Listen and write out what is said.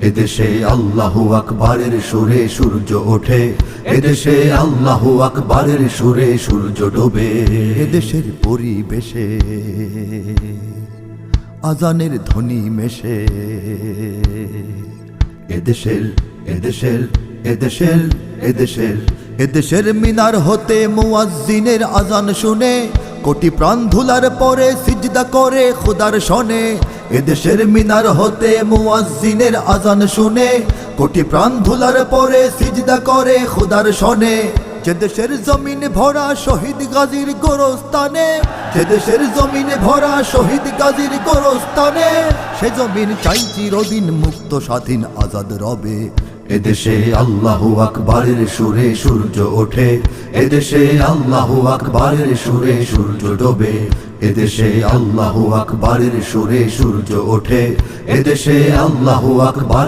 এদেশে আল্লাহু আকবারের সুরে সূর্য ওঠে, এদেশে আল্লাহু আকবারের সুরে সূর্য ডোবে। এদেশের পরিবেশে আজানের ধ্বনি মেশে, এদেশের এদেশের এদেশের এদেশের এদেশের মিনার হতে মুয়াজ্জিনের আজান শুনে কোটি প্রাণ ধুলার পরে সিজদা করে খোদার শনে। এদেশের মিনার হতে মুয়াজ্জিনের আজান শুনে কোটি প্রাণ ধুলার পরে সিজদা করে খোদার শনে। যে দেশের জমিন ভরা শহীদ গাজীর গোরস্তানে, যে দেশের জমিন ভরা শহীদ গাজীর গোরস্তানে, সে জমিন চাই চিরদিন মুক্ত স্বাধীন আজাদ রবে। এদেশে আল্লাহু আকবারের সুরে সূর্য ওঠে, এদেশে আল্লাহু আকবারের সুরে সূর্য ডোবে। এদেশে আল্লাহু আকবারের সুরে সূর্য ওঠে, এদেশে আল্লাহু আকবার